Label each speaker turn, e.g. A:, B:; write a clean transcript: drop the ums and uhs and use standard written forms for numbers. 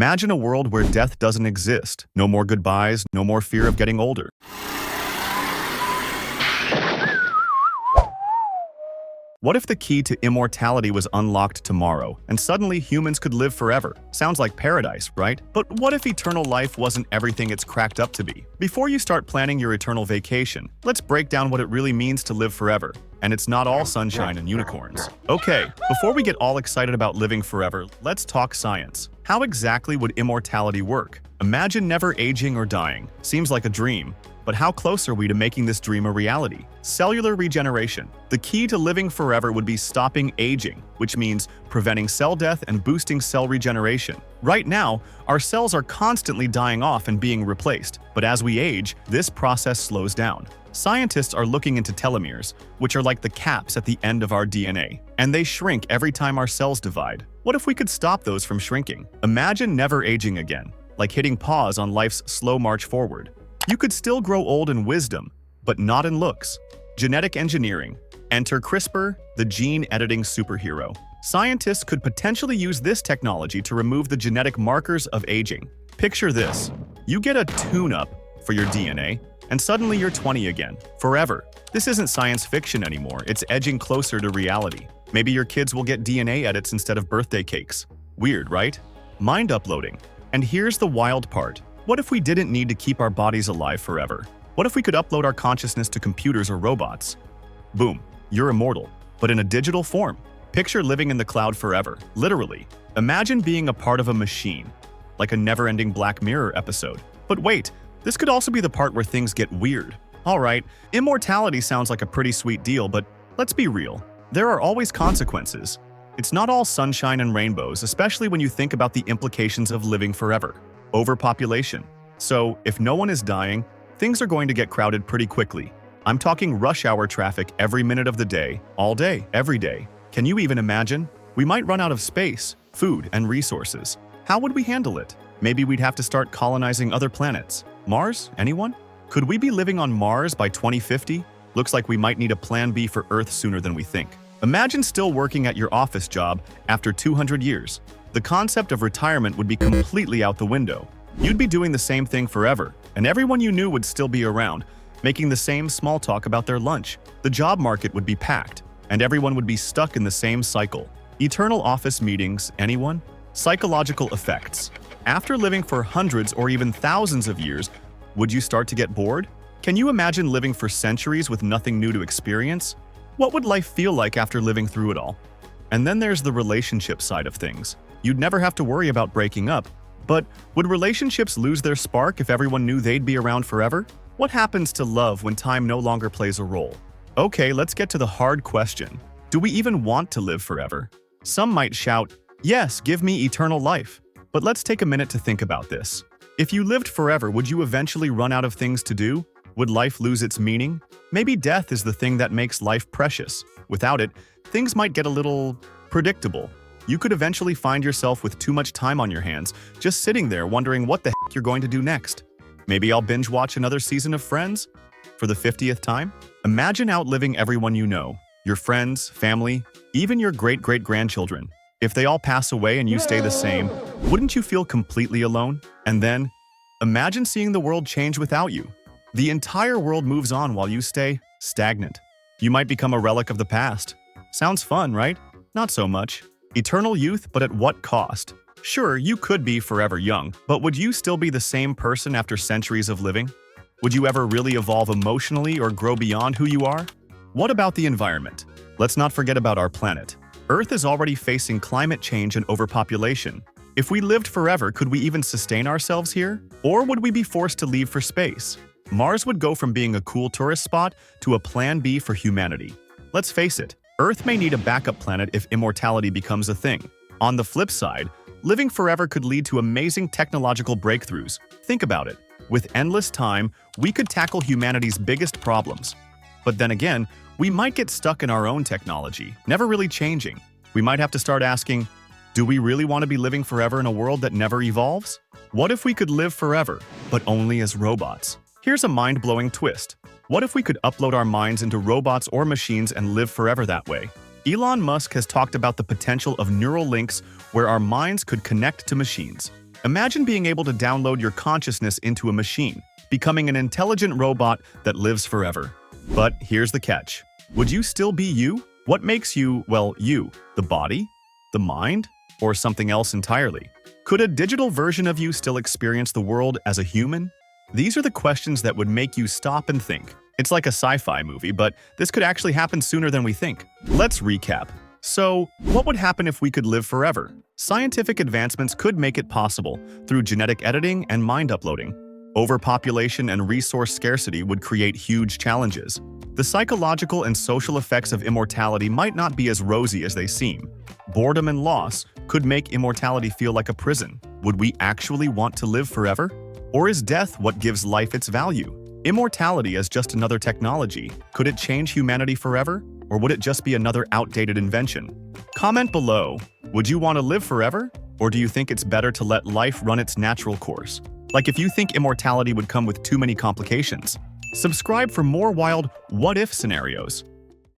A: Imagine a world where death doesn't exist. No more goodbyes, no more fear of getting older. What if the key to immortality was unlocked tomorrow, and suddenly humans could live forever? Sounds like paradise, right? But what if eternal life wasn't everything it's cracked up to be? Before you start planning your eternal vacation, let's break down what it really means to live forever. And it's not all sunshine and unicorns. Okay, before we get all excited about living forever, let's talk science. How exactly would immortality work? Imagine never aging or dying. Seems like a dream. But how close are we to making this dream a reality? Cellular regeneration. The key to living forever would be stopping aging, which means preventing cell death and boosting cell regeneration. Right now, our cells are constantly dying off and being replaced, but as we age, this process slows down. Scientists are looking into telomeres, which are like the caps at the end of our DNA, and they shrink every time our cells divide. What if we could stop those from shrinking? Imagine never aging again, like hitting pause on life's slow march forward. You could still grow old in wisdom, but not in looks. Genetic engineering. Enter CRISPR, the gene editing superhero. Scientists could potentially use this technology to remove the genetic markers of aging. Picture this. You get a tune-up for your DNA, and suddenly you're 20 again, forever. This isn't science fiction anymore, it's edging closer to reality. Maybe your kids will get DNA edits instead of birthday cakes. Weird, right? Mind uploading. And here's the wild part. What if we didn't need to keep our bodies alive forever? What if we could upload our consciousness to computers or robots? Boom, you're immortal, but in a digital form. Picture living in the cloud forever, literally. Imagine being a part of a machine, like a never-ending Black Mirror episode. But wait, this could also be the part where things get weird. Alright, immortality sounds like a pretty sweet deal, but let's be real. There are always consequences. It's not all sunshine and rainbows, especially when you think about the implications of living forever. Overpopulation. So, if no one is dying, things are going to get crowded pretty quickly. I'm talking rush hour traffic every minute of the day, all day, every day. Can you even imagine? We might run out of space, food, and resources. How would we handle it? Maybe we'd have to start colonizing other planets. Mars? Anyone? Could we be living on Mars by 2050? Looks like we might need a plan B for Earth sooner than we think. Imagine still working at your office job after 200 years. The concept of retirement would be completely out the window. You'd be doing the same thing forever, and everyone you knew would still be around, making the same small talk about their lunch. The job market would be packed, and everyone would be stuck in the same cycle. Eternal office meetings, anyone? Psychological effects. After living for hundreds or even thousands of years, would you start to get bored? Can you imagine living for centuries with nothing new to experience? What would life feel like after living through it all? And then there's the relationship side of things. You'd never have to worry about breaking up. But would relationships lose their spark if everyone knew they'd be around forever? What happens to love when time no longer plays a role? Okay, let's get to the hard question. Do we even want to live forever? Some might shout, yes, give me eternal life. But let's take a minute to think about this. If you lived forever, would you eventually run out of things to do? Would life lose its meaning? Maybe death is the thing that makes life precious. Without it, things might get a little predictable. You could eventually find yourself with too much time on your hands, just sitting there wondering what the heck you're going to do next. Maybe I'll binge watch another season of Friends? For the 50th time? Imagine outliving everyone you know, your friends, family, even your great-great-grandchildren. If they all pass away and you stay the same, wouldn't you feel completely alone? And then, imagine seeing the world change without you. The entire world moves on while you stay stagnant. You might become a relic of the past. Sounds fun, right? Not so much. Eternal youth, but at what cost? Sure, you could be forever young, but would you still be the same person after centuries of living? Would you ever really evolve emotionally or grow beyond who you are? What about the environment? Let's not forget about our planet. Earth is already facing climate change and overpopulation. If we lived forever, could we even sustain ourselves here? Or would we be forced to leave for space? Mars would go from being a cool tourist spot to a plan B for humanity. Let's face it, Earth may need a backup planet if immortality becomes a thing. On the flip side, living forever could lead to amazing technological breakthroughs. Think about it. With endless time, we could tackle humanity's biggest problems. But then again, we might get stuck in our own technology, never really changing. We might have to start asking, do we really want to be living forever in a world that never evolves? What if we could live forever, but only as robots? Here's a mind-blowing twist. What if we could upload our minds into robots or machines and live forever that way? Elon Musk has talked about the potential of neural links where our minds could connect to machines. Imagine being able to download your consciousness into a machine, becoming an intelligent robot that lives forever. But here's the catch. Would you still be you? What makes you, well, you? The body? The mind? Or something else entirely? Could a digital version of you still experience the world as a human? These are the questions that would make you stop and think. It's like a sci-fi movie, but this could actually happen sooner than we think. Let's recap. So, what would happen if we could live forever? Scientific advancements could make it possible through genetic editing and mind uploading. Overpopulation and resource scarcity would create huge challenges. The psychological and social effects of immortality might not be as rosy as they seem. Boredom and loss could make immortality feel like a prison. Would we actually want to live forever? Or is death what gives life its value? Immortality is just another technology. Could it change humanity forever? Or would it just be another outdated invention? Comment below. Would you want to live forever? Or do you think it's better to let life run its natural course? Like if you think immortality would come with too many complications. Subscribe for more wild what-if scenarios.